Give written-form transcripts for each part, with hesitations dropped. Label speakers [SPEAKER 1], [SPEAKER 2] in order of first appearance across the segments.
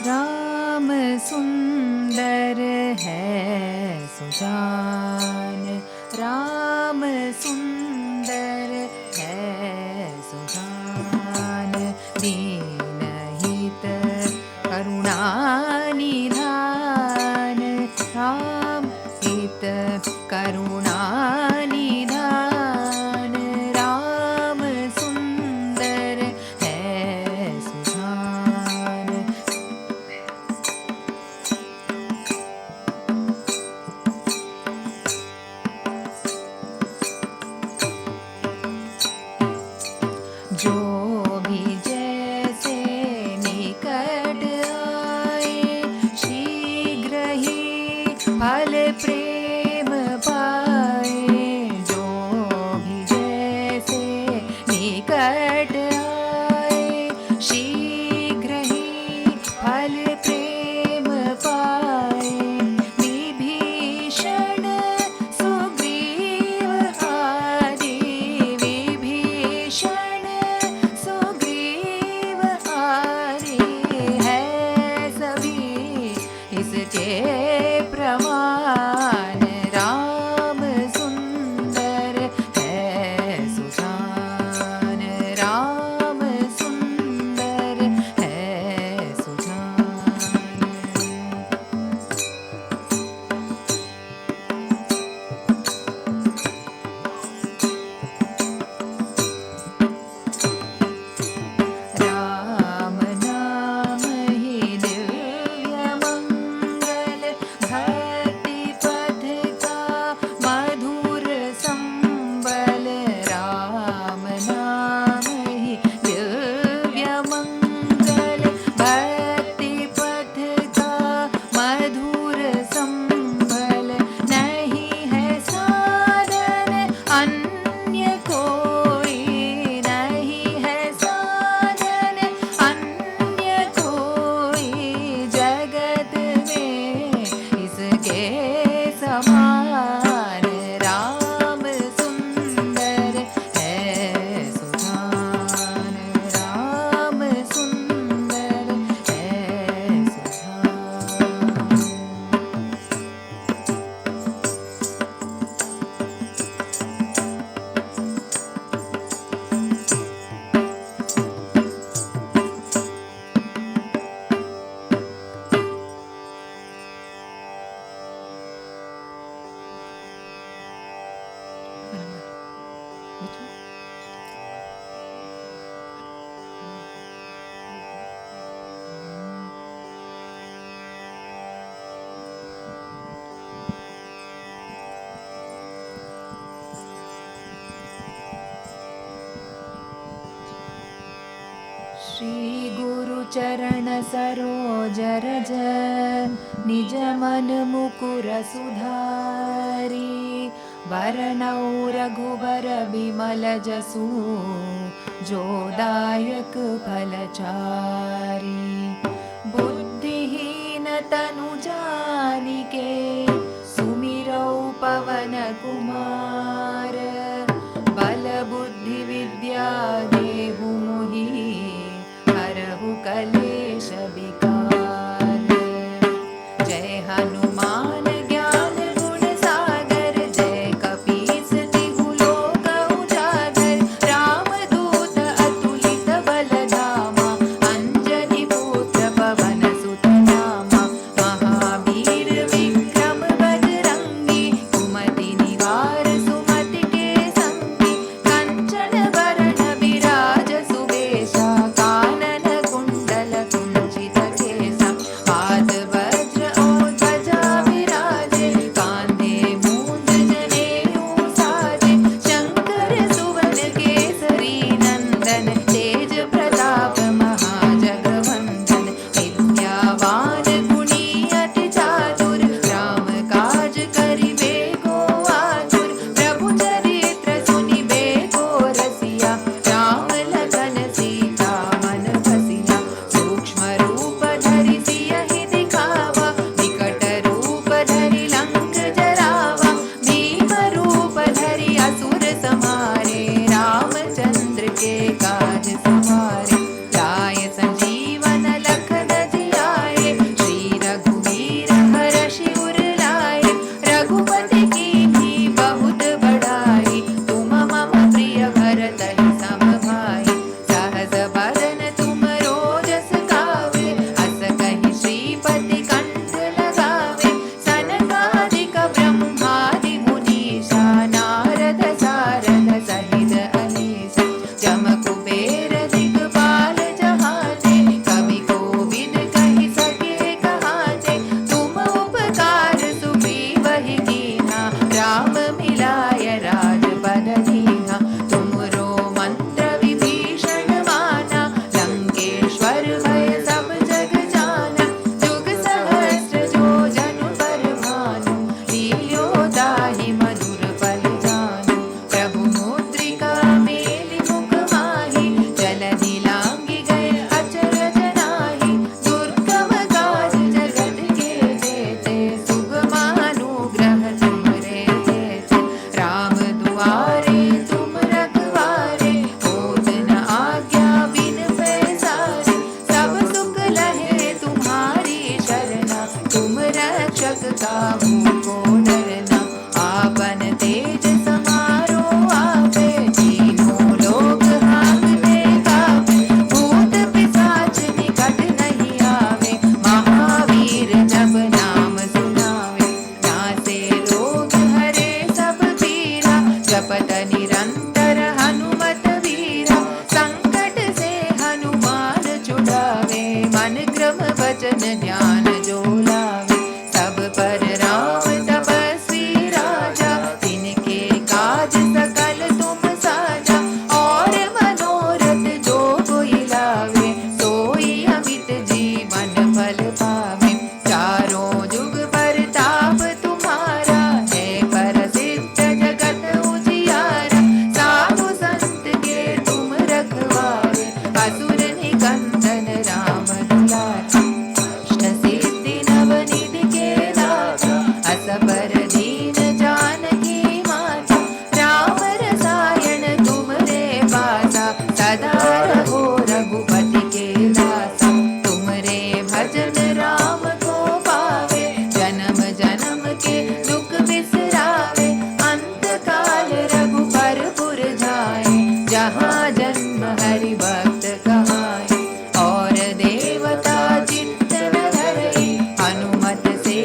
[SPEAKER 1] राम सुंदर है सुजान, राम सुंदर है सुजान, दीनहित करुणा निधान, राम हित करुणा निधान, राम सुंदर है सुजान। जो भी जैसे निकट आए, शीघ्र ही फल प्रेम पाए। जो भी जैसे निकट आए, शीघ्र ही फल प्रेम पाए। विभीषण सुग्रीव आदि, विभीषण सुग्रीव आदि है सभी इसके प्रमाण। राम सुंदर है सुजान, राम सुंदर है सुजान। राम नाम ही दिव्य मंगल, भक्ति पथ का मधुर संबल। राम नाम ही दिव्य मंगल, भक्ति पथ का मधुर संबल। नहीं है साधन अन्य कोई, नहीं है साधन अन्य कोई, जगत में इसके समान। राम सुंदर है सुजान, राम सुंदर है सुजान। श्री गुरु चरण सरोज रज, निज मन मुकुर सुधारी। वरनौ रघुबर बिमल जसु, जो दायक फलचारी। बुद्धिहीन तनु जानिके, सुमिरौ पवन कुमार। बल बुद्धि विद्या देहु मोहि, हरहु कलेश विकार। जय हनुमान ज्ञान गुण सागर, जय कपीस तिहु लोक उजागर। रामदूत अतुलित बल धामा, अंजनी पुत्र पवन सुत नामा। महावीर विक्रम बजरंगी, कुमति निवार सुमति के संगी। कंचन वरण विराज राम मिलाय राजपद दीन्हा। तुमरो मंत्र विभीषण माना, लंकेश्वर भय सब जग जाना। जुग सहस्र जो जन पर भानु, लील्यो ताहि मधुर पल जानु। प्रभु मुद्रिका मेलि मुख माहि, जलधि लांघि गए अचरज नाही। दुर्गम काज जगत के जेते, सुगम अनुग्रह तुमरे जेते। राम दुआरे तुम रखवारे, होत न आज्ञा बिन पैसारे। सब सुख लहे तुम्हारी शरणा, तुम रक्षक काहू को डरना। आपन तेज समारो आपे, तीनों लोक हांकते कापे। भूत पिशाच निकट नहीं आवे, महावीर जब नाम सुनावे। नासे रोग हरे सब पीरा, जपत निरंतर हनुमत वीरा। संकट से हनुमान छुड़ावे, मन क्रम वचन ध्यान जो लावे। सब पर राम तपस्वी राजा, तिनके काज सकल तुम साजा। और मनोरथ जो कोई लावे, सोई अमित जीवन फल पावे। चारों जुग परताप तुम्हारा, है प्रसिद्ध जगत उजियारा। साधु संत के तुम रखवारे, असुर निकंदन राम दुलारे। अष्ट सिद्धि नवनिधि के दाता, असबर दीन जानकी माता। राम रसायन तुमरे पासा, सदा रहो रघुपति के दासा। तुमरे भजन राम को पावे, जन्म जन्म के दुख बिसरावे। अंत काल रघुबर पुर जाए, जहाँ जन्म हरि भक्त कहाए। और देवता चित्त न धरई, हनुमत से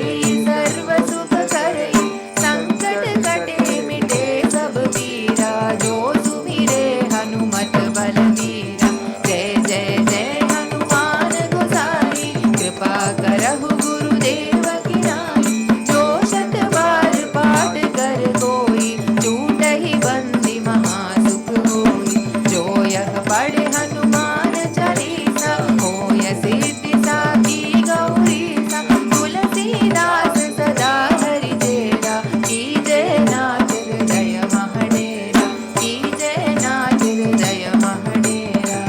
[SPEAKER 1] सर्व सुख करई। संकट कटे मिटे सब पीरा, जो सुमिरे हनुमत बलबीरा। जय जय जय हनुमान गोसाई, कृपा करहु गुरुदेव की नाई। जो शत बार पाठ कर कोई, छूटहि बंदी महासुख होई। जो यह पढ़े हनुमान चालीसा, होय सिद्धि साखी गौरीसा। तुलसीदास सदा हरि चेरा, कीजय नाथ हृदय महडेरा। कीजय नाथ हृदय महडेरा।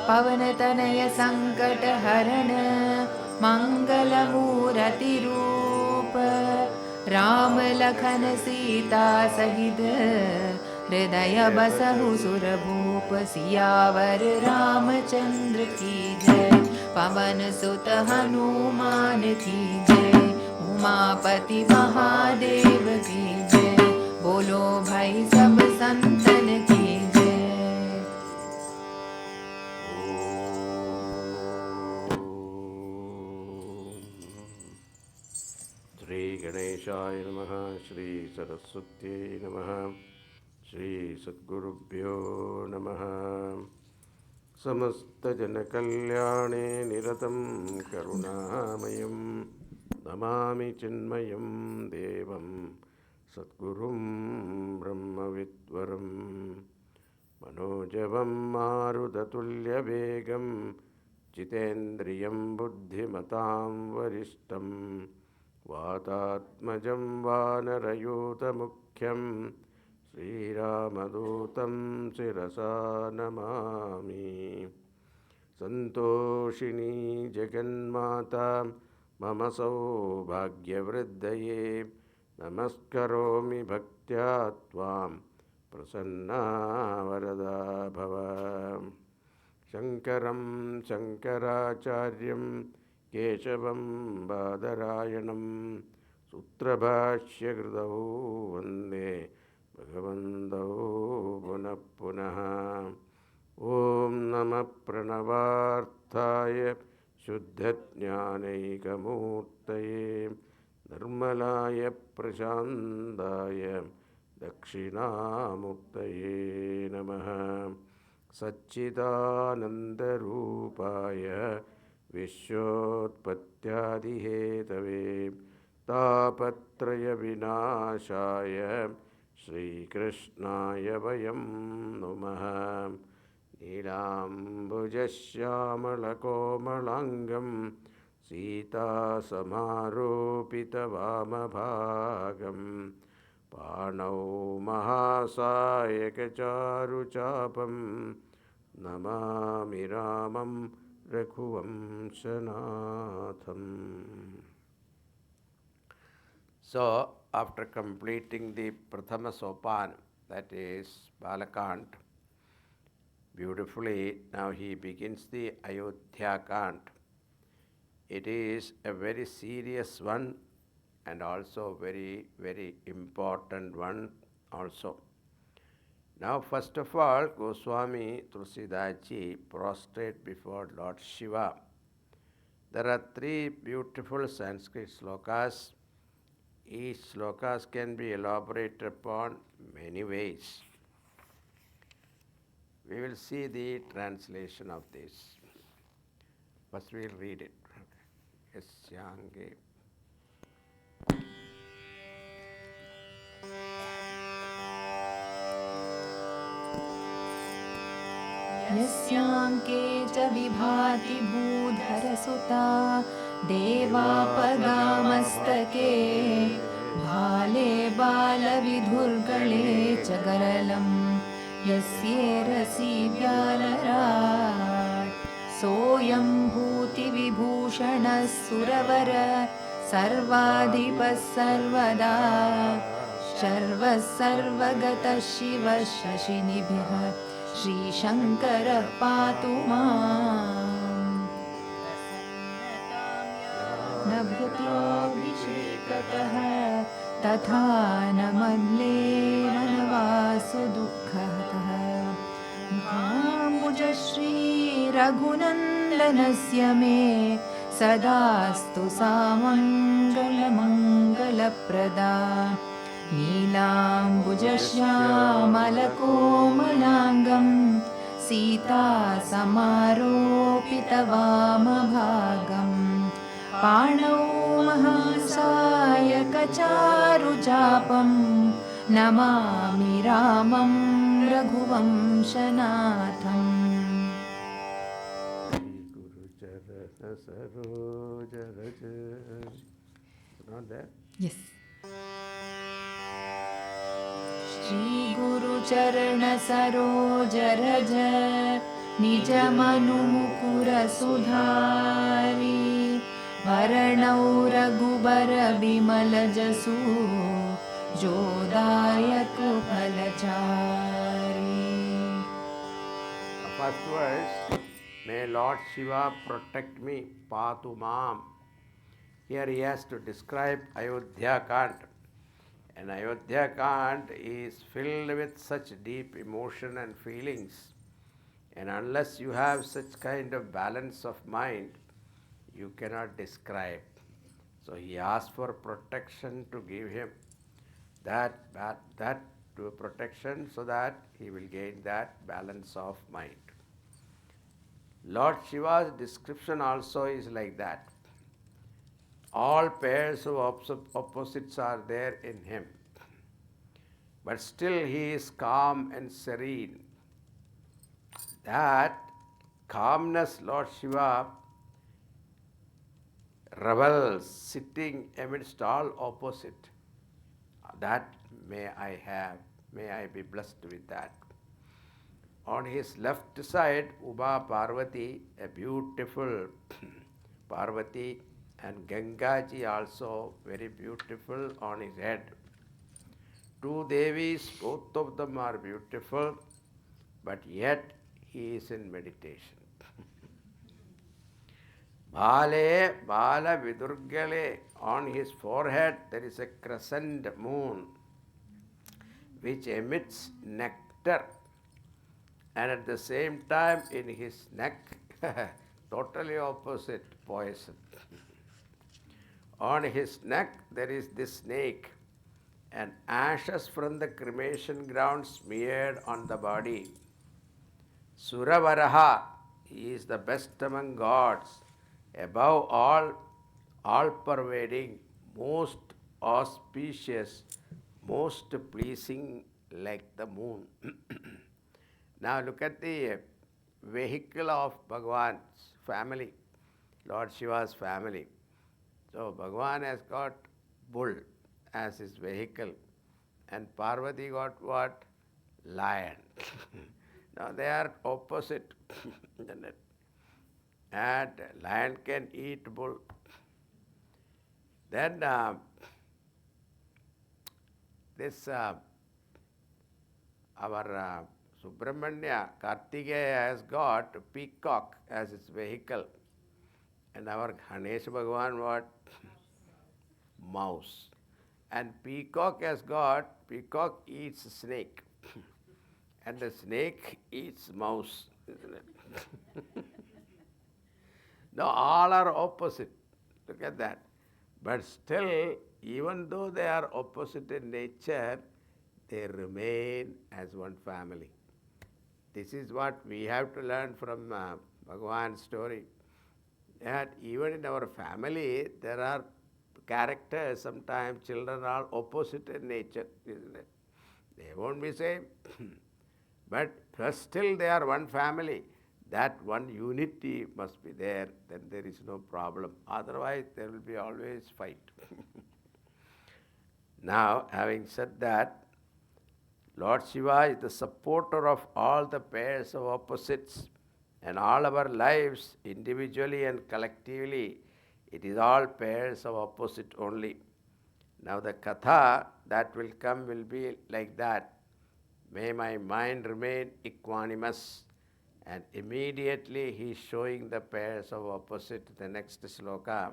[SPEAKER 1] पवन तनय संकट हरण, मंगल मूरति रूप। राम लखन सीता सहित, हृदय बसहु सुरभूप। सियावर रामचंद्र की जय, पवन सुत हनुमान की जय। उमापति महादेव की जय, बोलो भाई सब संतन की जय।
[SPEAKER 2] श्री गणेशाय नमः। श्री सरस्वत्यै नमः। श्री सद्गुरुभ्यो नमः। समस्तजनकल्याणे निरतं करुणामयं, नमामि चिन्मयं देवं सद्गुरुं ब्रह्मविद्वरं। मनोजवं मारुततुल्यवेगं, जितेन्द्रियं बुद्धिमतां वरिष्ठं। वातात्मजं वानरयूतमुख्यं, श्रीरामदूतं शिरसा नमामि। सन्तोषिणी जगन्माता मम सौभाग्यवृद्धये, नमस्करोमि भक्त्या त्वां प्रसन्ना वरदा भव। शङ्करं शङ्कराचार्यं केशवं बादरायणं, सूत्रभाष्यकृतौ वन्दे भगवन्तौ पुनः पुनः। ॐ नमः प्रणवार्थाय शुद्धज्ञानैकमूर्तये, निर्मलाय प्रशान्ताय दक्षिणामूर्तये नमः। सच्चिदानन्दरूपाय विश्वोत्पत्त्यादिहेतवे, तापत्रय विनाशाय श्रीकृष्णाय वयं नुमः नीलाम्बुजश्यामलकोमलाङ्गं सीतासमारोपितवामभागं पाणौ महासायकचारुचापं नमामि रामं रघुवंशनाथम्. So, after completing the Prathama Sopan, that is Balakant, beautifully, now he begins the Ayodhya Kant. It is a very serious one and also very, very important one also. Now, first of all, Goswami Tulsidaji prostrate before Lord Shiva. There are 3 beautiful Sanskrit slokas. Each slokas can be elaborated upon many ways. We will see the translation of this. First we will read it. Yasyange.
[SPEAKER 1] यस्यांके च विभाति भूधरसुता देवापगामस्तके भाले बालविधुर्गळे च गरलं यस्येरसि व्यालराट् सोऽयं भूतिविभूषणः सुरवर सर्वाधिपः सर्वदा शर्वः सर्वगतः शिवः शशिनिभ्यः श्रीशङ्करः पातु माम् नभृत्याभिषेकतः तथा न मल्लेवनवासु दुःखतः मुखाम्बुजश्रीरघुनन्दनस्य मे सदास्तु सामङ्गलमङ्गलप्रदा नीलाम्बुजश्यामलकोमलाङ्गं सीतासमारोपितवामभागं पाणौ महासायकचारुचापं नमामि रामं रघुवंशनाथम्. Yes. श्रीगुरुचरणसरोजरज निजमनुमुकुरसुधारी वरणौ रघुबरविमलजसु जोदायकफलचारी.
[SPEAKER 2] First verse, may Lord Shiva protect me, Patu Mam. Here he has to describe Ayodhya Kant. And Ayodhya Kant is filled with such deep emotion and feelings. And unless you have such kind of balance of mind, you cannot describe. So he asked for protection to give him that protection so that he will gain that balance of mind. Lord Shiva's description also is like that. All pairs of opposites are there in him. But still he is calm and serene. That calmness Lord Shiva revels sitting amidst all opposite. That may I have, may I be blessed with that. On his left side, Uba Parvati, a beautiful Parvati, and Gangaji also very beautiful on his head. 2 Devis, both of them are beautiful, but yet he is in meditation. Bale, Bala Vidurgale, on his forehead there is a crescent moon which emits nectar, and at the same time in his neck, totally opposite, poison. On his neck there is this snake, and ashes from the cremation ground smeared on the body. Suravaraha, he is the best among gods, above all pervading, most auspicious, most pleasing like the moon. Now look at the vehicle of Bhagavan's family, Lord Shiva's family. So Bhagavan has got bull as his vehicle, and Parvati got what? Lion. Now they are opposite, isn't it? And lion can eat bull. Then this our Subramanya Kartikeya has got peacock as its vehicle, and our Ganesh Bhagavan what? Mouse. And peacock eats snake, and the snake eats mouse, isn't it? No, all are opposite. Look at that. But still, even though they are opposite in nature, they remain as one family. This is what we have to learn from Bhagavan's story. That even in our family, there are characters, sometimes children are opposite in nature, isn't it? They won't be same. But still they are one family. That one unity must be there, then there is no problem. Otherwise, there will be always fight. Now, having said that, Lord Shiva is the supporter of all the pairs of opposites, and all our lives, individually and collectively, it is all pairs of opposite only. Now the katha that will come will be like that. May my mind remain equanimous. And immediately he is showing the pairs of opposite, the next sloka.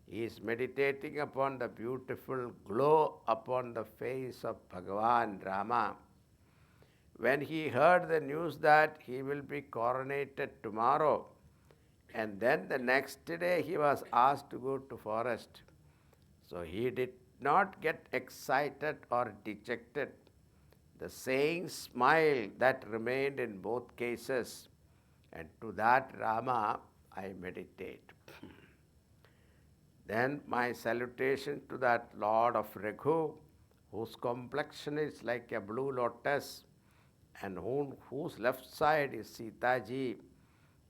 [SPEAKER 2] He is meditating upon the beautiful glow upon the face of Bhagavan Rama. When he heard the news that he will be coronated tomorrow, and then the next day he was asked to go to forest. So he did not get excited or dejected. The same smile that remained in both cases, and to that Rama I meditate. Then my salutation to that Lord of Raghu, whose complexion is like a blue lotus, and whose left side is Sita ji,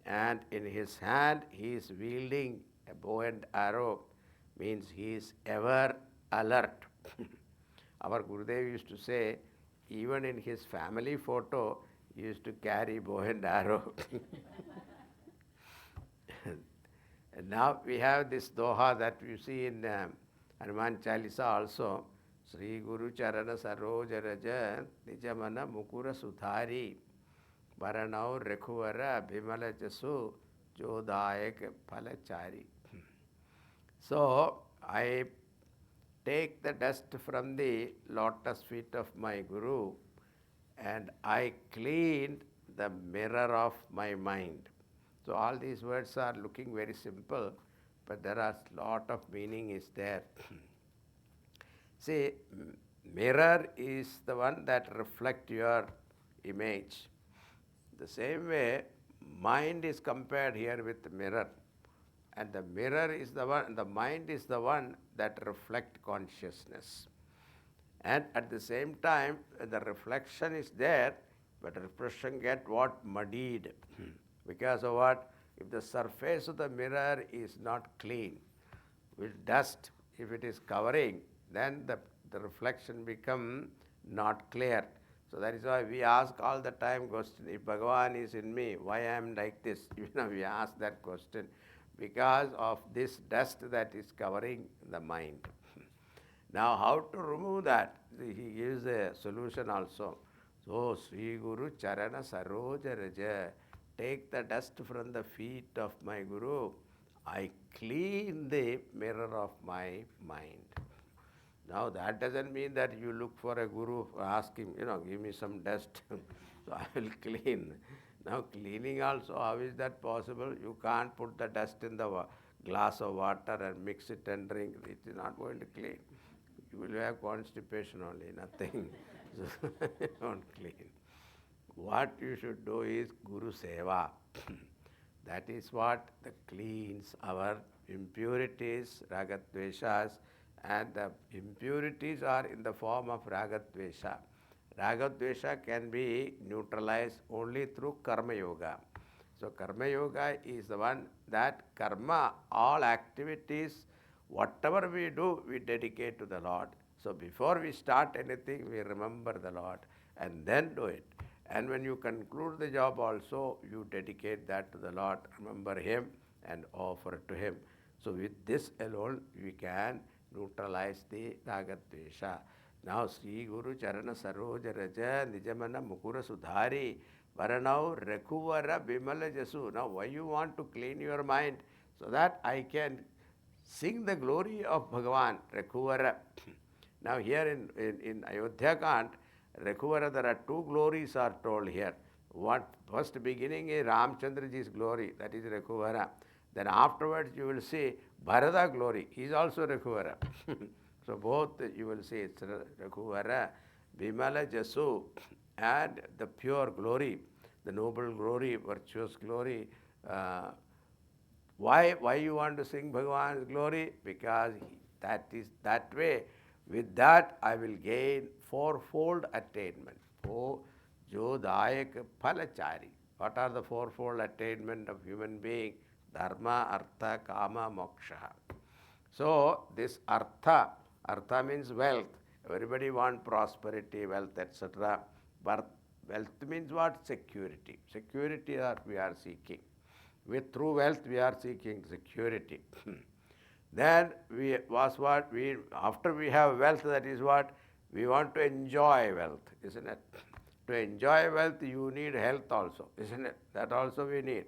[SPEAKER 2] and in his hand he is wielding a bow and arrow, means he is ever alert. Our Gurudev used to say, even in his family photo, he used to carry bow and arrow. And now we have this doha that you see in Hanuman Chalisa also. Sri Guru Charana Saroja Raja Nijamana Mukura Sudhari Varanau Rekhuvara Bhimala Jasu Jodayak Palachari. So I take the dust from the lotus feet of my Guru, and I cleaned the mirror of my mind. So all these words are looking very simple, but there are a lot of meaning is there. See, mirror is the one that reflects your image. The same way, mind is compared here with the mirror. And the mirror is the one, the mind is the one that reflects consciousness. And at the same time, the reflection is there, but reflection get what? Muddied. Because of what? If the surface of the mirror is not clean, with dust, if it is covering, then the reflection become not clear. So that is why we ask all the time question, if Bhagavan is in me, why I am like this? We ask that question because of this dust that is covering the mind. Now how to remove that? He gives a solution also. So Sri Guru Charana Saroja Raja, take the dust from the feet of my Guru, I clean the mirror of my mind. Now that doesn't mean that you look for a Guru, ask him, give me some dust, so I will clean. Now cleaning also, how is that possible? You can't put the dust in the glass of water and mix it and drink. It is not going to clean. You will have constipation only, nothing. So don't clean. What you should do is Guru Seva. That is what cleans our impurities, ragadveshas, And the impurities are in the form of ragadvesha. Ragadvesha can be neutralized only through karma yoga. So karma yoga is the one that karma, all activities, whatever we do, we dedicate to the Lord. So before we start anything, we remember the Lord and then do it. And when you conclude the job also, you dedicate that to the Lord, remember Him and offer to Him. So with this alone, we can neutralize the ragadvesha. Now, Sri Guru Charana Saroja Raja Nijamana Mukura Sudhari Varanau Rekuvara Bimala Jasu. Now, why you want to clean your mind? So that I can sing the glory of Bhagavan, Rekuvara. Now, here in Ayodhya Kant, Rekuvara, there are two glories are told here. What first beginning is Ramchandraji's glory, that is Rekuvara. Then afterwards you will see Bharata glory, he is also Rekuvara. So both you will see it's Rekuvara, Bimala Jasu, and the pure glory, the noble glory, virtuous glory. Why you want to sing Bhagavan's glory? Because that is that way. With that I will gain fourfold attainment. Oh, Jodayak Phalachari. What are the fourfold attainment of human being? Dharma, Artha, Kama, Moksha. So this Artha means wealth. Everybody wants prosperity, wealth, etc. But wealth means what? Security. Security that we are seeking. Through wealth we are seeking security. Then after we have wealth, that is what? We want to enjoy wealth, isn't it? To enjoy wealth, you need health also, isn't it? That also we need.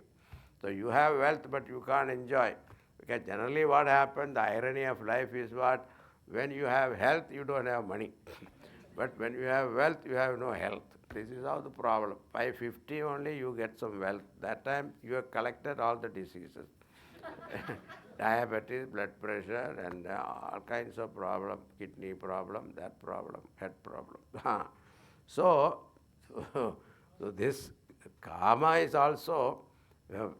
[SPEAKER 2] So you have wealth, but you can't enjoy. Because generally what happens, the irony of life is what? When you have health, you don't have money. But when you have wealth, you have no health. This is how the problem. By 50 only you get some wealth. That time you have collected all the diseases. Diabetes, blood pressure, and all kinds of problems, kidney problem, that problem, head problem. So this karma is also,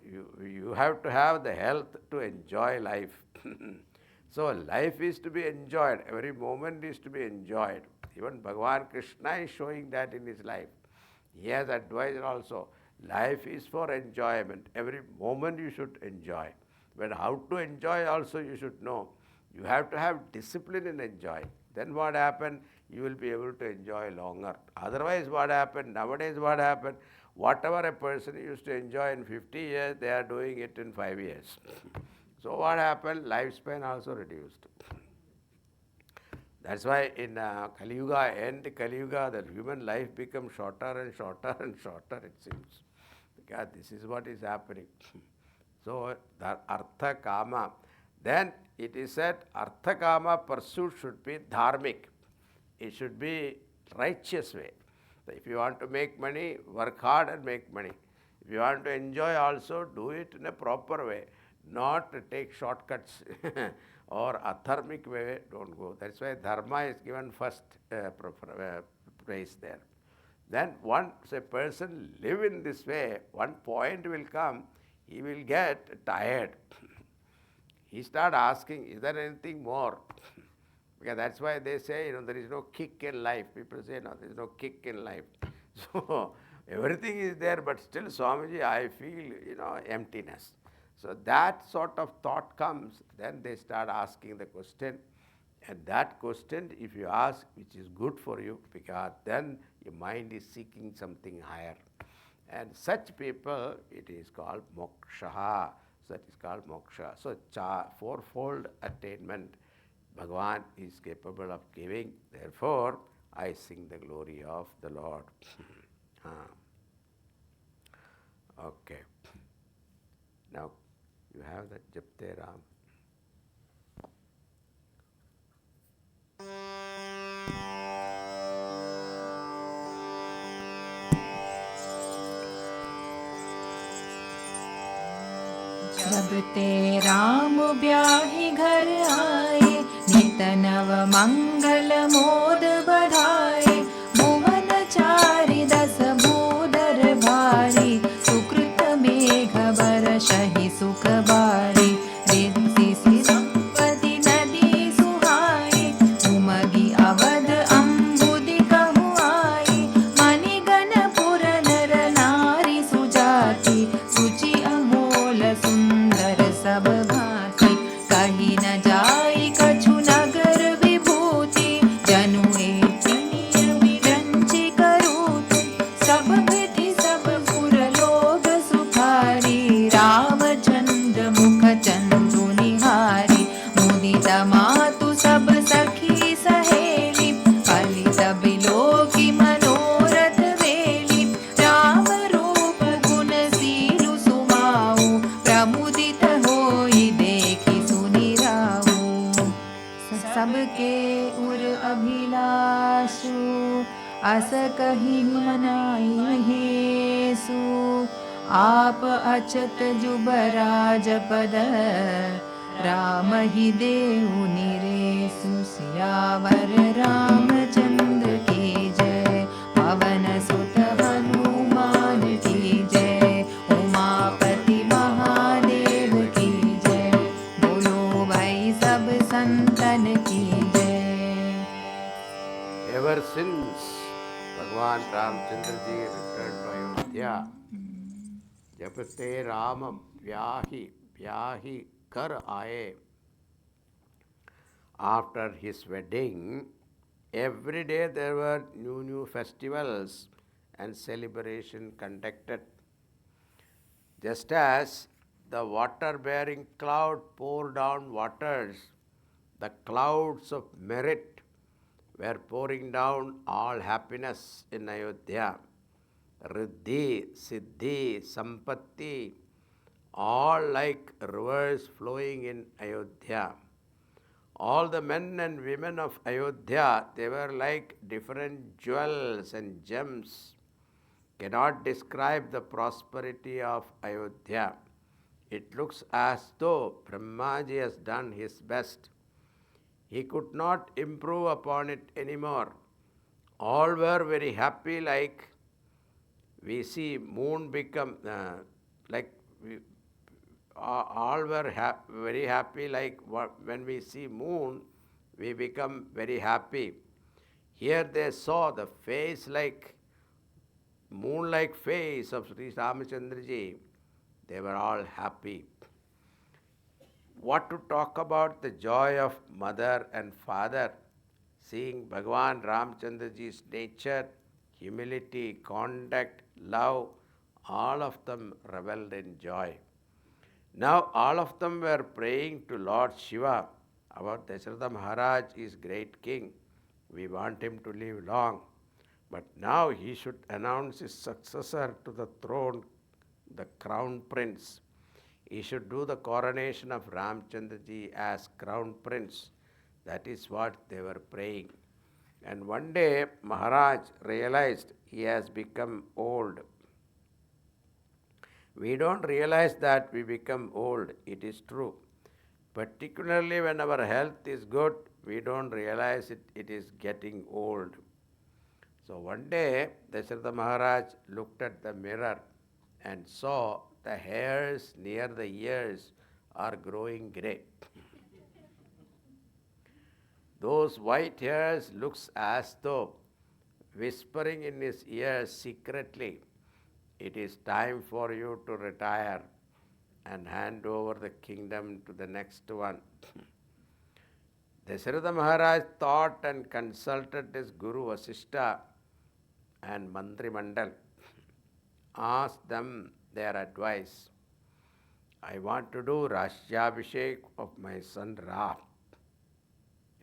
[SPEAKER 2] you have to have the health to enjoy life. So life is to be enjoyed. Every moment is to be enjoyed. Even Bhagavan Krishna is showing that in his life. He has advised also, life is for enjoyment. Every moment you should enjoy. But how to enjoy also you should know. You have to have discipline in enjoying. Then what happened? You will be able to enjoy longer. Otherwise what happened? Nowadays what happened? Whatever a person used to enjoy in 50 years, they are doing it in 5 years. So what happened? Lifespan also reduced. That's why in Kali Yuga, end Kali Yuga, the human life becomes shorter and shorter and shorter, it seems. Because this is what is happening. So the Artha Kama. Then it is said Artha Kama pursuit should be dharmic. It should be righteous way. So if you want to make money, work hard and make money. If you want to enjoy also, do it in a proper way. Not take shortcuts or atharmic way, don't go. That's why dharma is given first place there. Then once a person live in this way, one point will come, he will get tired. He start asking, is there anything more? Because that's why they say, there is no kick in life. People say, no, there is no kick in life. So everything is there, but still, Swamiji, I feel, emptiness. So that sort of thought comes, then they start asking the question. And that question, if you ask, which is good for you, because then your mind is seeking something higher. And such people, it is called moksha. So that is called moksha. So fourfold attainment, Bhagavan is capable of giving. Therefore, I sing the glory of the Lord. Okay. Now, you have that Japte Ram.
[SPEAKER 1] जब ते राम ब्याहि घर आए, नित नव मंगल मोद बधाए। भुवन चारि दस भूधर भारी, सुकृत मेघ बरषहि सुख बारी। रिद्धि सिद्धि संपत्ति नदी सुहाई, आशु अस कहि मनाई महेसु आप अचत जुबराज पद राम ही देहु निरेसु सियावर रामचंद्र की जय पवन सुत हनुमान की जय उमापति महादेव की जय बोलो भाई सब संतन की जय।
[SPEAKER 2] Ever since Bhagwan Ramchandra ji returned to Ayodhya, Japate Rama Vyahi Vyahi Kar Aaye. After his wedding, every day there were new festivals and celebration conducted. Just as the water-bearing cloud poured down waters, the clouds of merit were pouring down all happiness in Ayodhya. Riddhi, Siddhi, Sampatti, all like rivers flowing in Ayodhya. All the men and women of Ayodhya, they were like different jewels and gems. Cannot describe the prosperity of Ayodhya. It looks as though Brahmaji has done his best. He could not improve upon it anymore. All were very happy, like we see moon become, all were very happy, like when we see moon, we become very happy. Here they saw the face like moon-like face of Sri Ramachandra ji. They were all happy. What to talk about the joy of mother and father, seeing Bhagwan Ramchandra ji's nature, humility, conduct, love, all of them reveled in joy. Now all of them were praying to Lord Shiva about Dasharatha Maharaj is great king. We want him to live long. But now he should announce his successor to the throne, the crown prince. He should do the coronation of Ramchandra ji as crown prince. That is what they were praying. And one day Maharaj realized he has become old. We don't realize that we become old, it is true. Particularly when our health is good, we don't realize it is getting old. So one day, Dasharatha Maharaj looked at the mirror and saw the hairs near the ears are growing grey. Those white hairs looks as though whispering in his ears secretly, it is time for you to retire and hand over the kingdom to the next one. Dasharatha Maharaj thought and consulted his Guru Vasishtha and Mantri Mandal, asked them their advice. I want to do Rajyabhishek of my son Ram,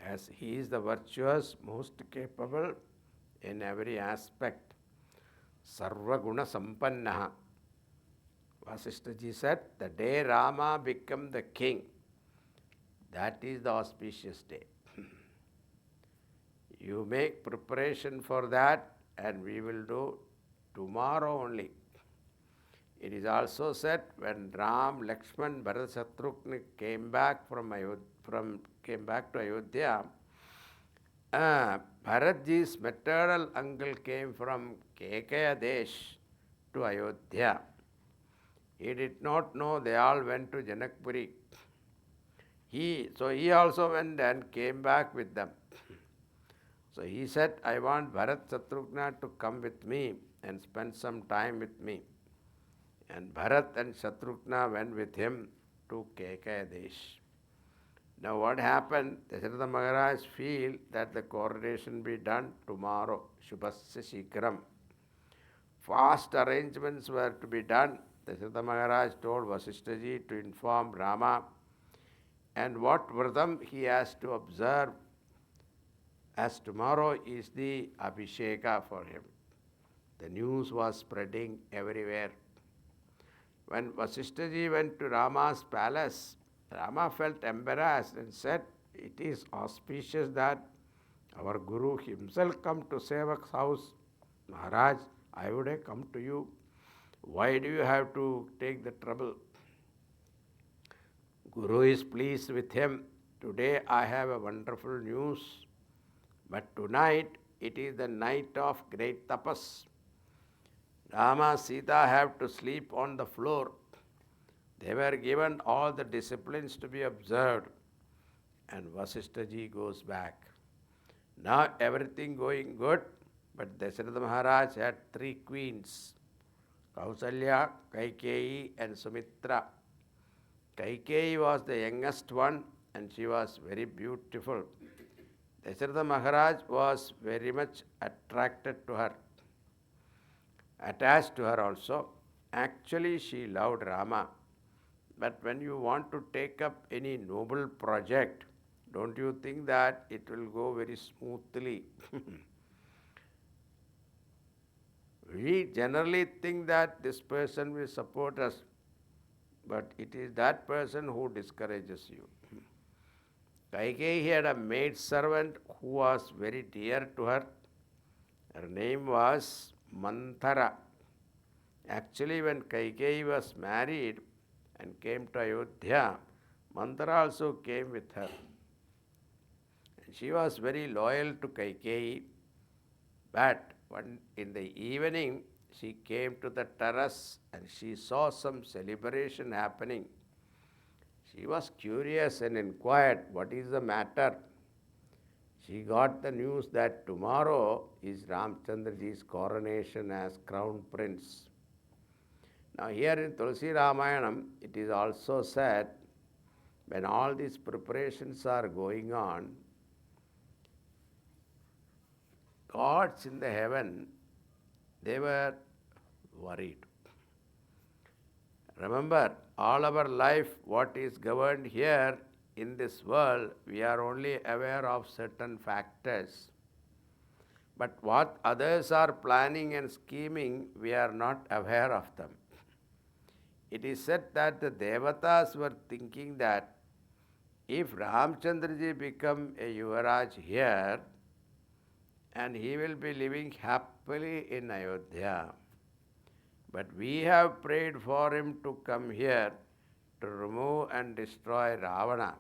[SPEAKER 2] as he is the virtuous, most capable in every aspect. Sarva Guna Sampannaha. Vasishtha ji said, the day Rama became the king, that is the auspicious day. You make preparation for that, and we will do tomorrow only. It is also said when Ram, Lakshman, Bharat, Shatrugna came back to Ayodhya, Bharatji's maternal uncle came from Kekaya Desh to Ayodhya. He did not know they all went to Janakpuri. So he also went and came back with them. So he said, I want Bharat Shatrugna to come with me and spend some time with me. And Bharat and Shatrugna went with him to Kekaya Desh. Now what happened? Dasharatha Maharaj feel that the coronation be done tomorrow, Shubhasya Shikram. Fast arrangements were to be done. Dasharatha Maharaj told Vasishtha ji to inform Rama and what Vratam he has to observe, as tomorrow is the Abhisheka for him. The news was spreading everywhere. When Vasishtha ji went to Rama's palace, Rama felt embarrassed and said, it is auspicious that Our Guru himself come to Sevak's house. Maharaj, I would have come to you. Why do you have to take the trouble? Guru is pleased with him. Today I have a wonderful news. But tonight it is the night of great tapas. Rama, Sita have to sleep on the floor. They were given all the disciplines to be observed. And Vasishtaji goes back. Now everything going good, but Dasharatha Maharaj had 3 queens, Kausalya, Kaikeyi and Sumitra. Kaikeyi was the youngest one and she was very beautiful. Dasharatha Maharaj was very much attracted to her, attached to her also. Actually, she loved Rama. But when you want to take up any noble project, don't you think that it will go very smoothly? We generally think that this person will support us, but it is that person who discourages you. Kaikeyi had a maid servant who was very dear to her. Her name was Manthara. Actually, when Kaikeyi was married and came to Ayodhya, Manthara also came with her. And she was very loyal to Kaikeyi, but in the evening she came to the terrace and she saw some celebration happening. She was curious and inquired, what is the matter? She got the news that tomorrow is Ramchandraji's coronation as crown prince. Now here in Tulsi Ramayanam, it is also said, when all these preparations are going on, gods in the heaven, they were worried. Remember, all our life, what is governed here in this world, we are only aware of certain factors. But what others are planning and scheming, we are not aware of them. It is said that the Devatas were thinking that if Ramchandraji become a Yuvaraj here, and he will be living happily in Ayodhya. But we have prayed for him to come here to remove and destroy Ravana,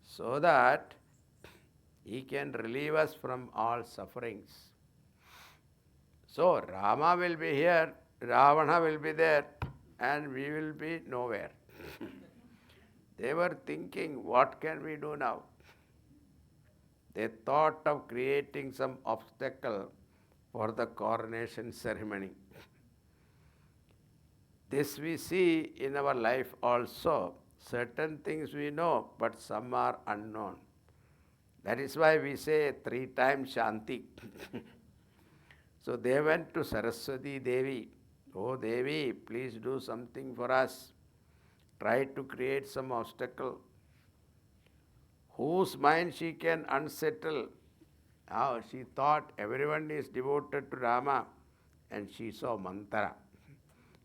[SPEAKER 2] so that he can relieve us from all sufferings. So Rama will be here, Ravana will be there, and we will be nowhere. They were thinking, what can we do now? They thought of creating some obstacle for the coronation ceremony. This we see in our life also. Certain things we know, but some are unknown. That is why we say 3 times Shanti. So they went to Saraswati Devi. Oh Devi, please do something for us. Try to create some obstacle. Whose mind she can unsettle? Now she thought everyone is devoted to Rama, and she saw Manthara.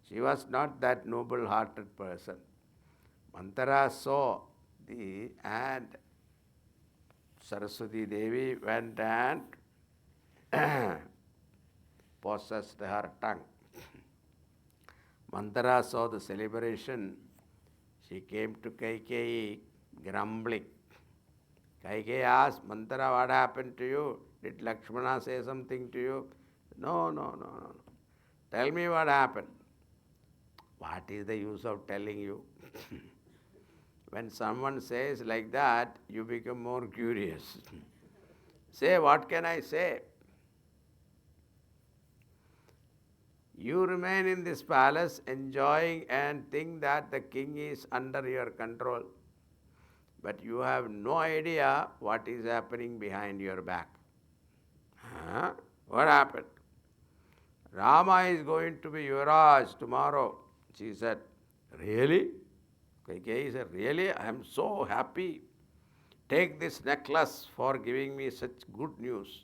[SPEAKER 2] She was not that noble-hearted person. Manthara saw and Saraswati Devi went and possessed her tongue. Manthara saw the celebration. She came to Kaikeyi grumbling. Kaikeyi asked, Manthara, what happened to you? Did Lakshmana say something to you? No. Tell me what happened. What is the use of telling you? When someone says like that, you become more curious. Say, what can I say? You remain in this palace enjoying and think that the king is under your control. But you have no idea what is happening behind your back. Huh? What happened? Rama is going to be Yuvraj tomorrow. She said, really? Kaikeyi said, really? I am so happy. Take this necklace for giving me such good news.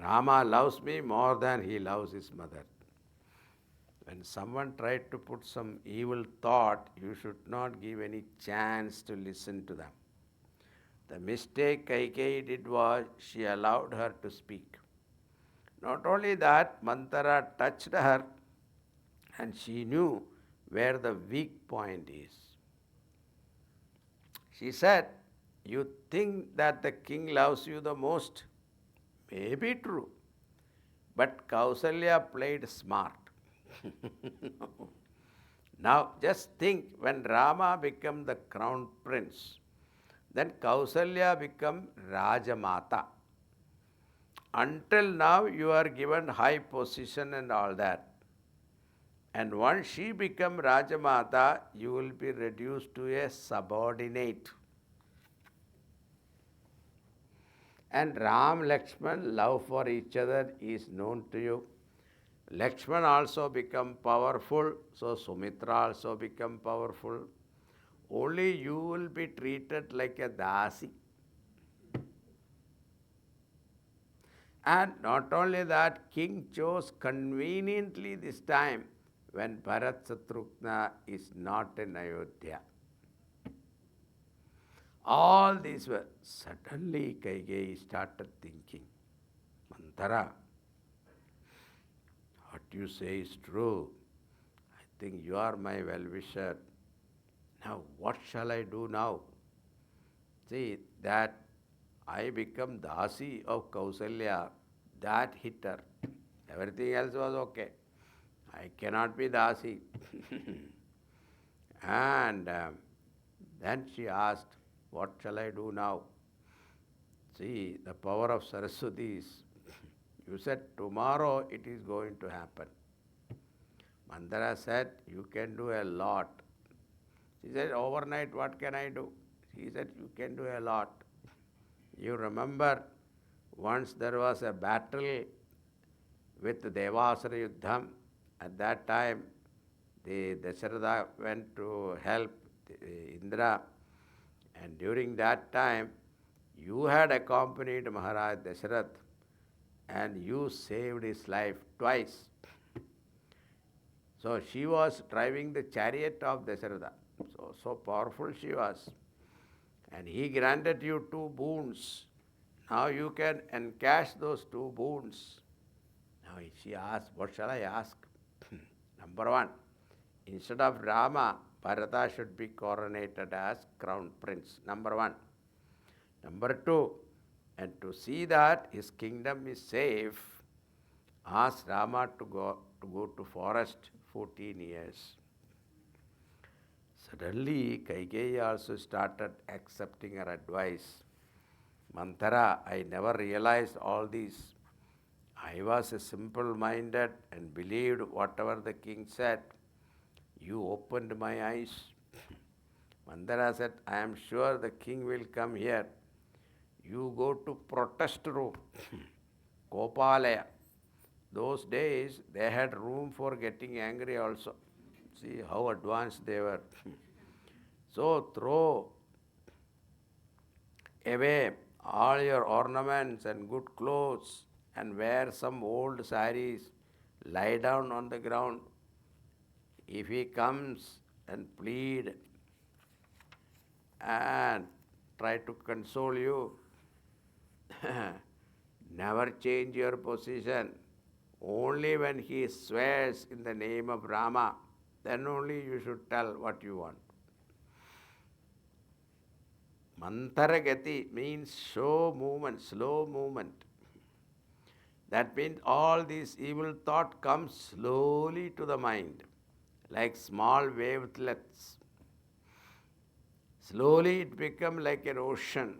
[SPEAKER 2] Rama loves me more than he loves his mother. When someone tried to put some evil thought, you should not give any chance to listen to them. The mistake Kaikeyi did was she allowed her to speak. Not only that, Manthara touched her and she knew where the weak point is. She said, "You think that the king loves you the most? Maybe true. But Kausalya played smart. Now just think when Rama became the crown prince, then Kausalya became Rajamata. Until now you are given high position and all that. And once she become Rajamata, you will be reduced to a subordinate. And Ram Lakshman love for each other is known to you. Lakshman also become powerful, so Sumitra also become powerful. Only you will be treated like a dasi. And not only that, king chose conveniently this time when Bharat Satrughna is not in Ayodhya. All these were suddenly Kaikeyi started thinking, Manthara, what you say is true. I think you are my well-wisher. Now what shall I do now? See, that I become Dasi of Kausalya, that hit her. Everything else was okay. I cannot be Dasi. And then she asked, what shall I do now? See, the power of Saraswati is, you said tomorrow it is going to happen. Mandara said, you can do a lot. She said, overnight what can I do? He said, you can do a lot. You remember once there was a battle with Devasara Yuddham. At that time, the Dasharatha went to help Indra. And during that time, you had accompanied Maharaj Dasharatha and you saved his life twice. So she was driving the chariot of Dasharatha. So powerful she was. And he granted you 2 boons. Now you can encash those 2 boons. Now she asked, what shall I ask? Number 1, instead of Rama, Bharata should be coronated as crown prince. Number 1. Number 2, and to see that his kingdom is safe, ask Rama to go to forest 14 years. Suddenly, Kaikeyi also started accepting her advice. Manthara, I never realized all this. I was a simple-minded and believed whatever the king said. You opened my eyes. Manthara said, I am sure the king will come here. You go to protest room, Kopalaya. Those days, they had room for getting angry also. See how advanced they were. So throw away all your ornaments and good clothes and wear some old saris. Lie down on the ground. If he comes and plead and try to console you, never change your position. Only when he swears in the name of Rama, then only you should tell what you want. Mantaragati means slow movement. That means all these evil thought comes slowly to the mind, like small wavelets. Slowly it becomes like an ocean.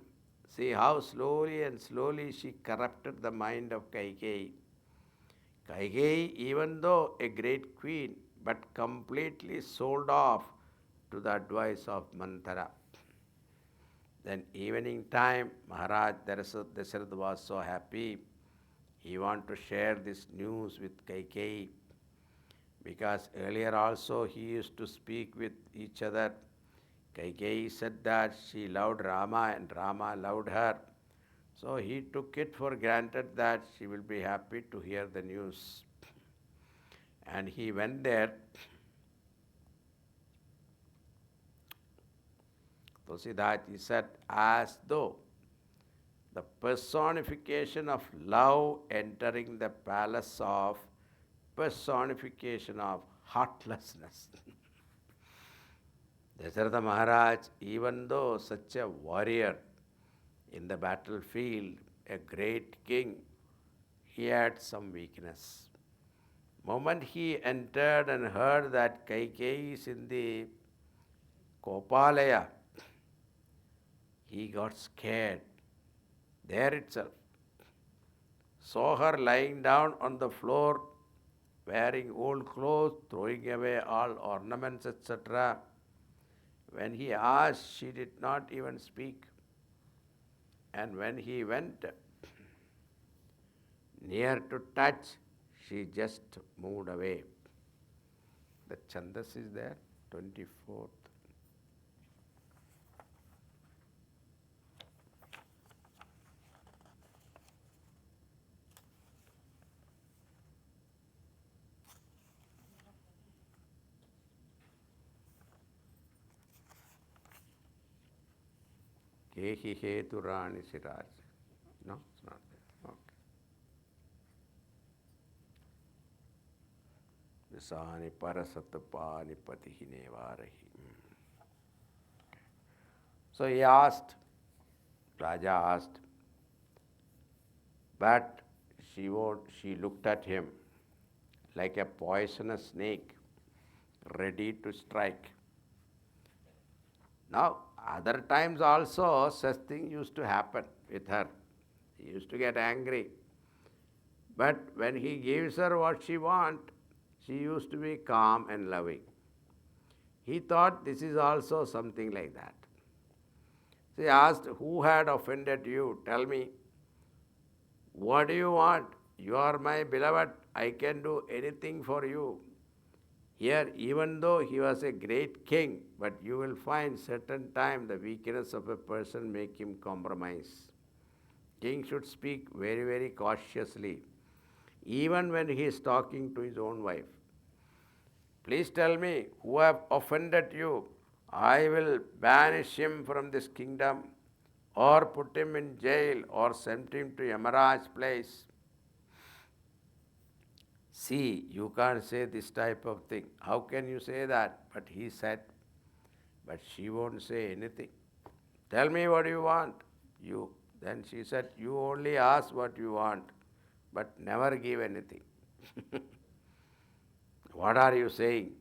[SPEAKER 2] See how slowly and slowly she corrupted the mind of Kaikeyi. Kaikeyi, even though a great queen, but completely sold off to the advice of Manthara. Then evening time, Maharaj Dasharatha was so happy. He wanted to share this news with Kaikeyi because earlier also he used to speak with each other. Kaikeyi said that she loved Rama and Rama loved her. So he took it for granted that she will be happy to hear the news. And he went there So see that he said, as though the personification of love entering the palace of personification of heartlessness. Dasharatha Maharaj, even though such a warrior in the battlefield, a great king, he had some weakness. Moment he entered and heard that Kaikeyi is in the Kopalaya, he got scared there itself. Saw her lying down on the floor, wearing old clothes, throwing away all ornaments, etc. When he asked, she did not even speak. And when he went near to touch, she just moved away. The Chandas is there, 24th. Kehi Heturani Siraj. No, it's not there. Okay. Visani Parasatapani Patihine Varahi. So he asked, Raja asked, but she looked at him like a poisonous snake ready to strike. Now, other times also such thing used to happen with her. She used to get angry. But when he gives her what she wants, she used to be calm and loving. He thought this is also something like that. She asked, who had offended you? Tell me. What do you want? You are my beloved. I can do anything for you. Here, even though he was a great king, but you will find certain time the weakness of a person make him compromise. King should speak very, very cautiously, even when he is talking to his own wife. Please tell me, who have offended you? I will banish him from this kingdom, or put him in jail, or send him to Yamaraj's place. See, you can't say this type of thing. How can you say that? But he said, but she won't say anything. Tell me what you want. Then she said, you only ask what you want, but never give anything. What are you saying?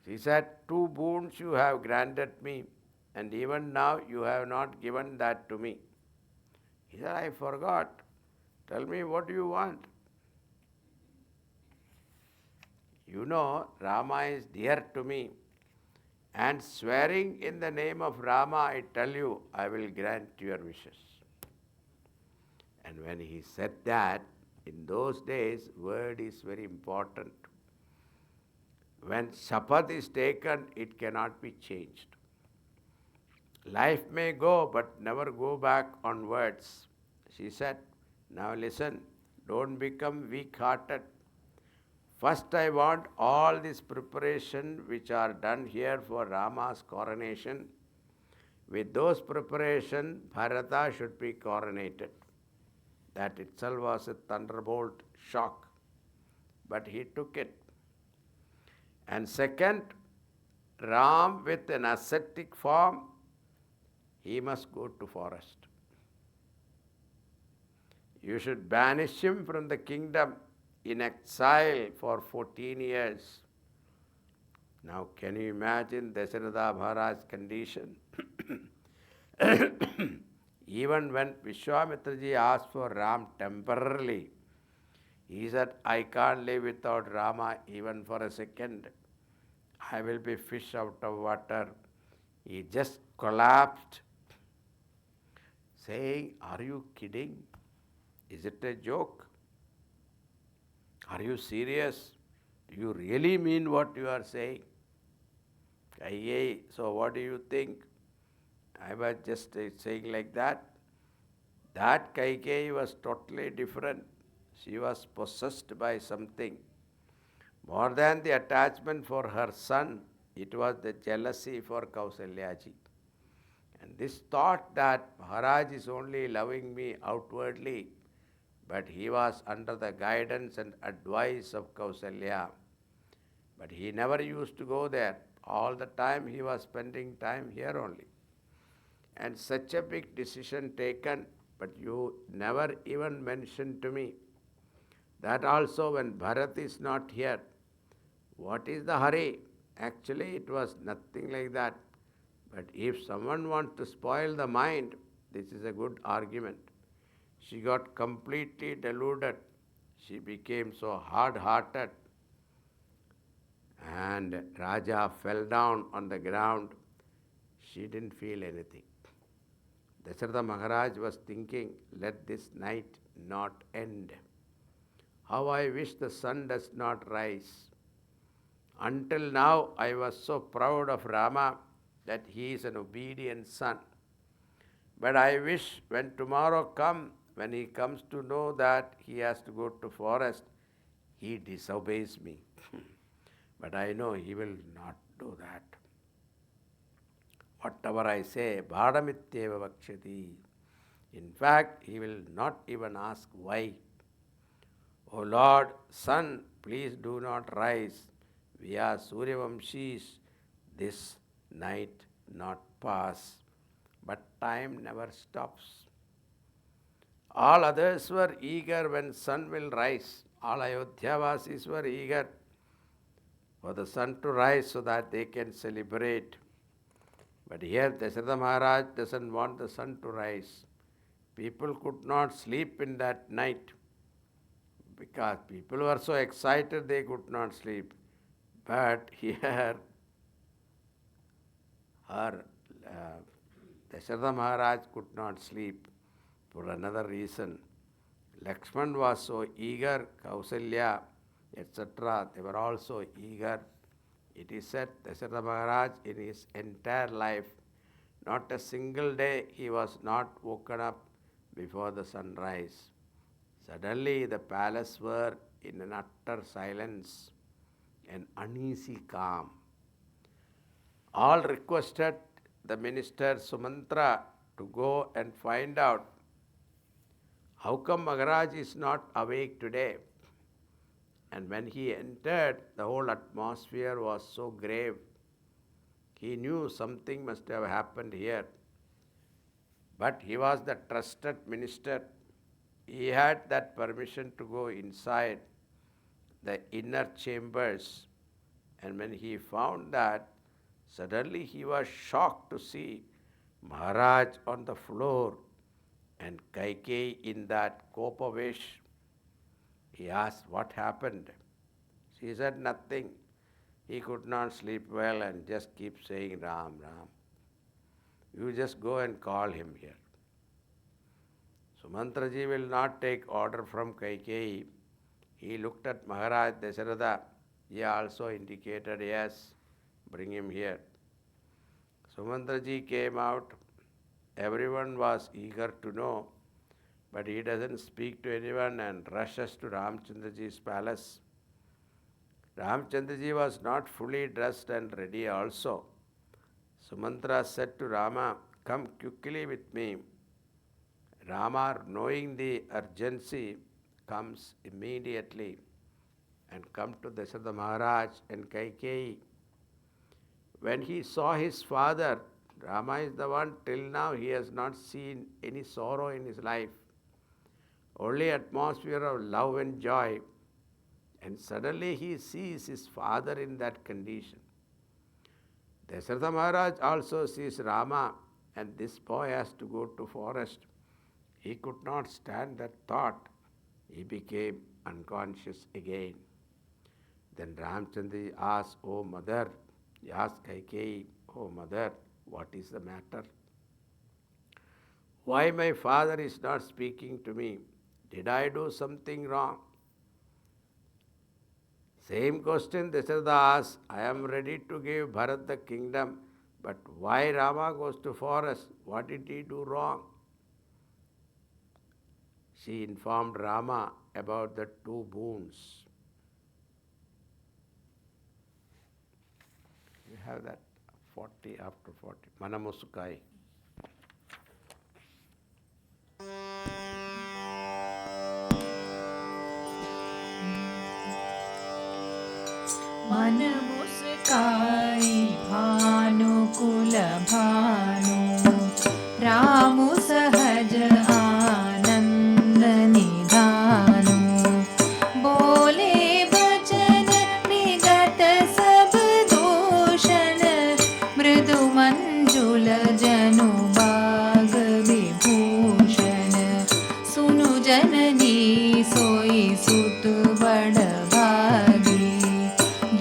[SPEAKER 2] She said, 2 boons you have granted me, and even now you have not given that to me. He said, I forgot. Tell me what you want. You know, Rama is dear to me, and swearing in the name of Rama, I tell you, I will grant your wishes. And when he said that, in those days, word is very important. When shapath is taken, it cannot be changed. Life may go, but never go back on words. She said, now listen, don't become weak-hearted. First, I want all this preparation which are done here for Rama's coronation. With those preparation, Bharata should be coronated. That itself was a thunderbolt shock. But he took it. And second, Ram with an ascetic form, he must go to forest. You should banish him from the kingdom in exile for 14 years. Now, can you imagine Dasharatha Maharaj's condition? Even when Vishwamitraji asked for Ram temporarily, he said, I can't live without Rama even for a second. I will be fish out of water. He just collapsed, saying, are you kidding? Is it a joke? Are you serious? Do you really mean what you are saying? So what do you think? I was just saying like that. That Kaikeyi was totally different. She was possessed by something. More than the attachment for her son, It was the jealousy for Kausalyaji. And this thought that Maharaj is only loving me outwardly, but he was under the guidance and advice of Kausalya. But he never used to go there. All the time he was spending time here only. And such a big decision taken, but you never even mentioned to me. That also when Bharat is not here, what is the hurry? Actually, it was nothing like that. But if someone wants to spoil the mind, this is a good argument. She got completely deluded. She became so hard-hearted. And Raja fell down on the ground. She didn't feel anything. Dasharatha Maharaj was thinking, let this night not end. How I wish the sun does not rise. Until now, I was so proud of Rama that he is an obedient son. But I wish when tomorrow comes, when he comes to know that he has to go to forest, he disobeys me. But I know he will not do that. Whatever I say, bhadamityeva vakshati. In fact, he will not even ask why. O Lord, sun, please do not rise. We are Suryavamshis. This night not pass. But time never stops. All others were eager when sun will rise. All Ayodhyavasis were eager for the sun to rise so that they can celebrate. But here Dasharatha Maharaj doesn't want the sun to rise. People could not sleep in that night because people were so excited they could not sleep. But here Dasharatha Maharaj could not sleep for another reason. Lakshman was so eager, Kausalya, etc. They were also eager. It is said Dasharatha Maharaj in his entire life, not a single day he was not woken up before the sunrise. Suddenly the palace were in an utter silence, an uneasy calm. All requested the minister Sumantra to go and find out how come Maharaj is not awake today. And when he entered, the whole atmosphere was so grave. He knew something must have happened here. But he was the trusted minister. He had that permission to go inside the inner chambers. And when he found that, suddenly he was shocked to see Maharaj on the floor and Kaikeyi in that kopavesh. He asked what happened. She said nothing. He could not sleep well and just keep saying Ram, Ram. You just go and call him here. Sumantraji will not take order from Kaikeyi. He looked at Maharaj Dasharatha. He also indicated, yes, bring him here. Sumantraji came out. Everyone was eager to know, but he doesn't speak to anyone and rushes to Ramchandraji's palace. Ramchandraji was not fully dressed and ready also. Sumantra said to Rama, come quickly with me. Rama, knowing the urgency, comes immediately and come to Dasharatha Maharaj and Kaikeyi. When he saw his father, Rama is the one till now he has not seen any sorrow in his life. Only atmosphere of love and joy. And suddenly he sees his father in that condition. Dasharatha Maharaj also sees Rama and this boy has to go to forest. He could not stand that thought. He became unconscious again. Then Ramchandra asked, O mother, he asked Kaikeyi, O mother, what is the matter? Why my father is not speaking to me? Did I do something wrong? Same question Dasharatha asked, I am ready to give Bharat the kingdom, but why Rama goes to forest? What did he do wrong? She informed Rama about the two boons. have that 40 after 40. Manamusukai.
[SPEAKER 1] मन मुस्काई भानुकुल भानु रामु सहज आनंद निधानु बोले वचन निगत सब दूषण मृदु मंजुल जनु बाग विभूषण सुनु जननी सोई सुत बड़ भागी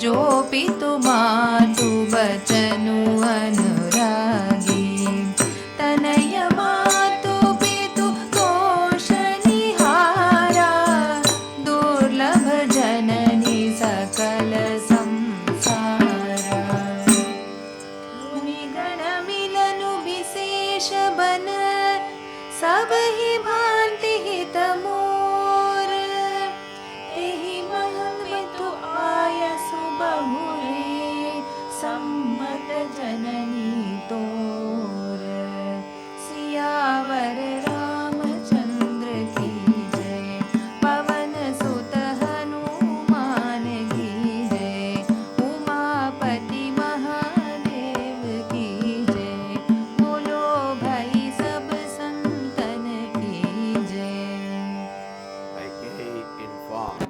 [SPEAKER 1] जो पितु मातु बचनु अनुरागी तनय मातु पितु तोष निहारा दुर्लभ जननी सकल संसारा मुनि गण मिलनु विशेष बन सब ही भांति हित मोर तेहि महमितु आयसु बहुरे सम्मत जननी तोर सियावर रामचंद्र की जय पवन सुत हनुमान की जय उमापति महादेव की जय बोलो भाई सब संतन की जय।
[SPEAKER 2] Like he informed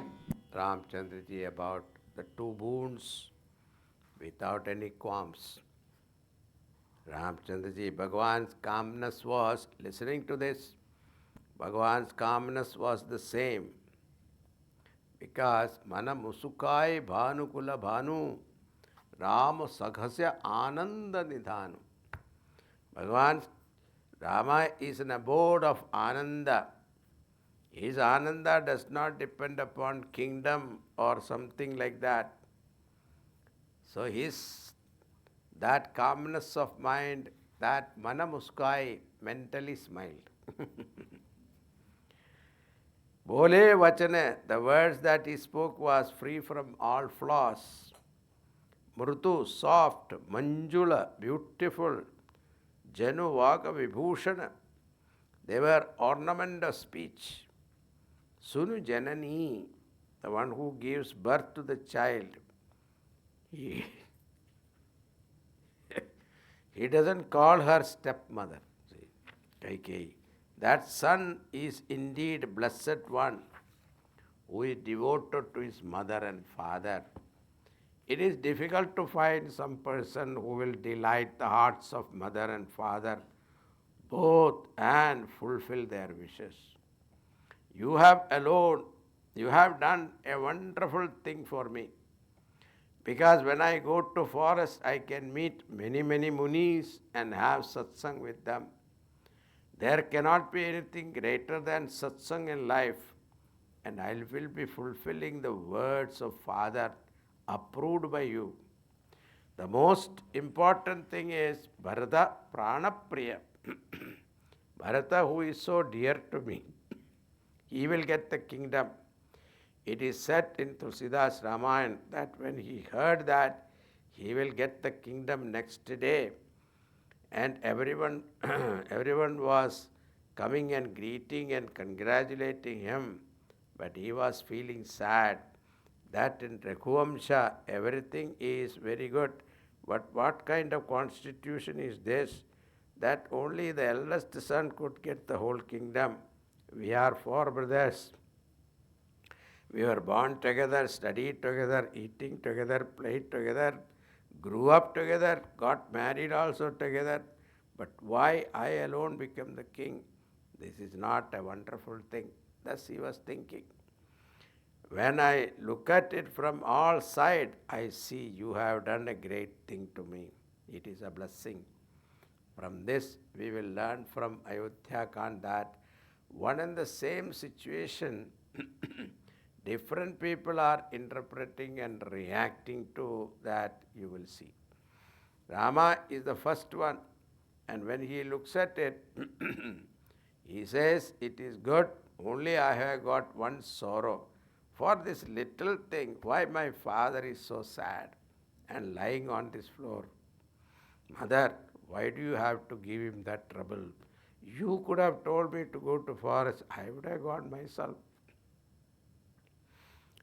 [SPEAKER 2] Ramchandra ji about the two boons without any qualms. Ramchandra ji, Bhagavan's calmness was, listening to this, Bhagavan's calmness was the same. Because Mana Musukai Bhanukula Bhanu Rama Saghasya Ananda Nidhanu. Bhagavan Rama is an abode of Ananda. His Ananda does not depend upon kingdom or something like that. So that calmness of mind, that Mana Muskai mentally smiled. Bole Vachane, the words that he spoke was free from all flaws. Mrutu, soft, Manjula, beautiful, Janu Vaga Vibhushana. They were ornament of speech. Sunu Janani, the one who gives birth to the child, he doesn't call her stepmother. See, Kaikeyi. That son is indeed blessed one who is devoted to his mother and father. It is difficult to find some person who will delight the hearts of mother and father both and fulfill their wishes. You have done a wonderful thing for me. Because when I go to forest, I can meet many, many munis and have satsang with them. There cannot be anything greater than satsang in life. And I will be fulfilling the words of Father approved by you. The most important thing is Bharata Pranapriya. Bharata, who is so dear to me, he will get the kingdom. It is said in Tulsidas Ramayana that when he heard that he will get the kingdom next day, and everyone was coming and greeting and congratulating him, but he was feeling sad that in Raghuvamsha everything is very good, but what kind of constitution is this, that only the eldest son could get the whole kingdom? We are four brothers. We were born together, studied together, eating together, played together, grew up together, got married also together. But why I alone became the king? This is not a wonderful thing. Thus he was thinking. When I look at it from all sides, I see you have done a great thing to me. It is a blessing. From this, we will learn from Ayodhya Kand that one and the same situation, different people are interpreting and reacting to that, you will see. Rama is the first one, and when he looks at it, he says, it is good, only I have got one sorrow. For this little thing, why my father is so sad? and lying on this floor. Mother, why do you have to give him that trouble? You could have told me to go to forest. I would have gone myself.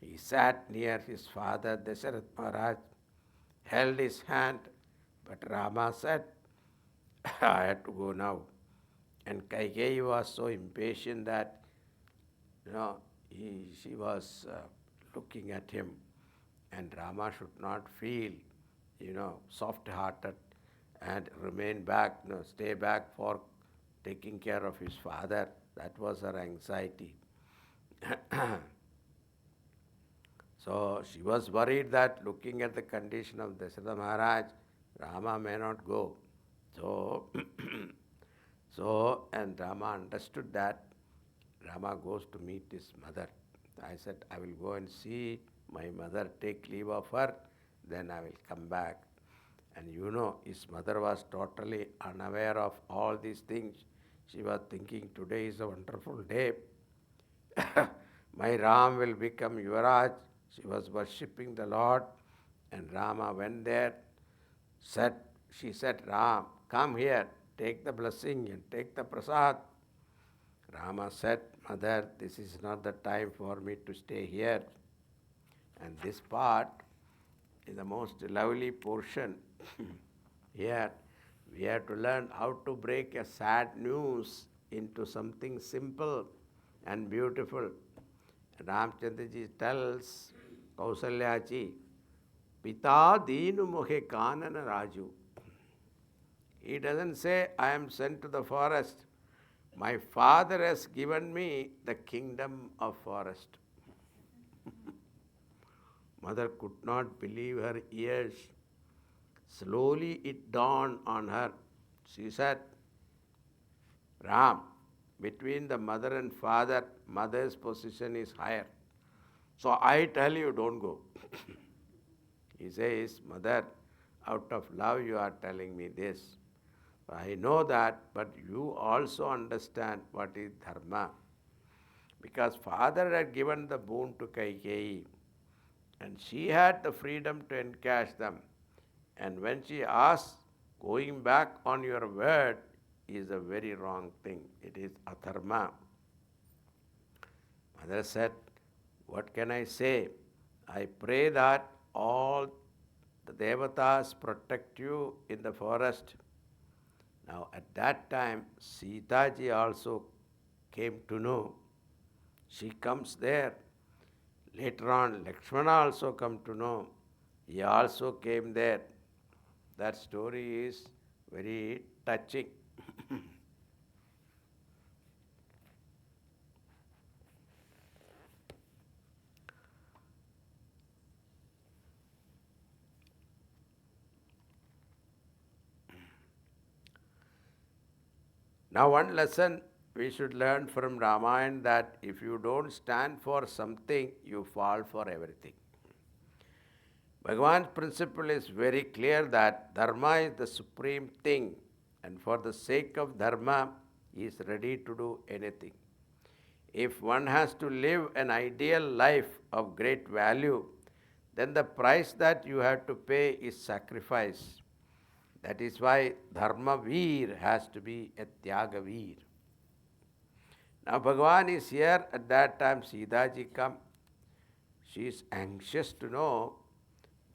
[SPEAKER 2] He sat near his father, Dasarath Maharaj, held his hand, but Rama said, I had to go now. And Kaikeyi was so impatient that, she was looking at him. And Rama should not feel, soft-hearted and remain back, stay back for taking care of his father. That was her anxiety. So she was worried that looking at the condition of Dasharatha Maharaj, Rama may not go. And Rama understood that. Rama goes to meet his mother. I said, I will go and see my mother, take leave of her, then I will come back. And his mother was totally unaware of all these things. She was thinking, today is a wonderful day. My Ram will become Yuvraj. She was worshipping the Lord. And Rama went there. She said, Ram, come here, take the blessing and take the prasad. Rama said, Mother, this is not the time for me to stay here. And this part is the most lovely portion. Here, we have to learn how to break a sad news into something simple and beautiful. Ramchandraji tells Kausalyaji, Pita Deenu Mukhe Kanana Raju. He doesn't say, I am sent to the forest. My father has given me the kingdom of forest. Mother could not believe her ears. Slowly it dawned on her. She said, Ram, between the mother and father, mother's position is higher. So I tell you, don't go. He says, Mother, out of love you are telling me this. I know that, but you also understand what is dharma. Because father had given the boon to Kaikeyi, and she had the freedom to encash them. And when she asked, going back on your word is a very wrong thing. It is adharma. Mother said, what can I say? I pray that all the devatas protect you in the forest. Now at that time, Sita ji also came to know. She comes there. Later on, Lakshmana also come to know. He also came there. That story is very touching. Now one lesson we should learn from Ramayana, that if you don't stand for something, you fall for everything. Bhagavan's principle is very clear that dharma is the supreme thing, and for the sake of dharma, he is ready to do anything. If one has to live an ideal life of great value, then the price that you have to pay is sacrifice. That is why Dharma Veer has to be a Tyaga Veer. Now Bhagavan is here. At that time Sita ji come. She is anxious to know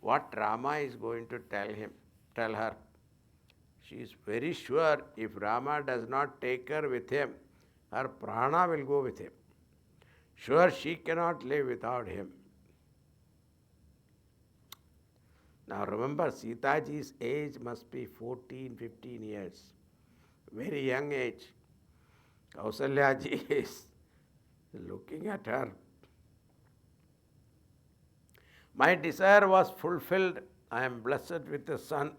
[SPEAKER 2] what Rama is going to tell her. She is very sure if Rama does not take her with him, her prana will go with him. Sure, she cannot live without him. Now remember, Sita ji's age must be 14, 15 years. Very young age. Kausalya ji is looking at her. My desire was fulfilled. I am blessed with a son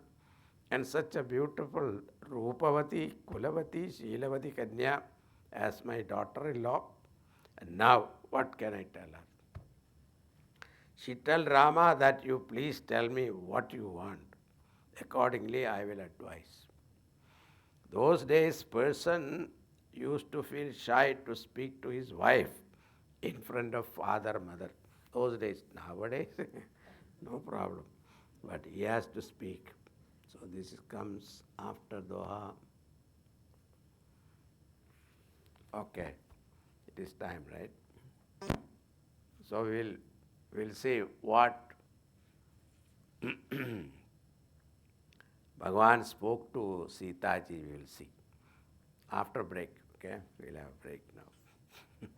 [SPEAKER 2] and such a beautiful Rupavati, Kulavati, Sheelavati Kanya as my daughter-in-law. And now, what can I tell her? She tell Rama that you please tell me what you want. Accordingly, I will advise. Those days, person used to feel shy to speak to his wife in front of father, mother. Those days. Nowadays, no problem. but he has to speak. So comes after Doha. Okay, it is time, right? So we'll see what Bhagavan spoke to Sita ji. We'll see after break. Okay, we'll have a break now.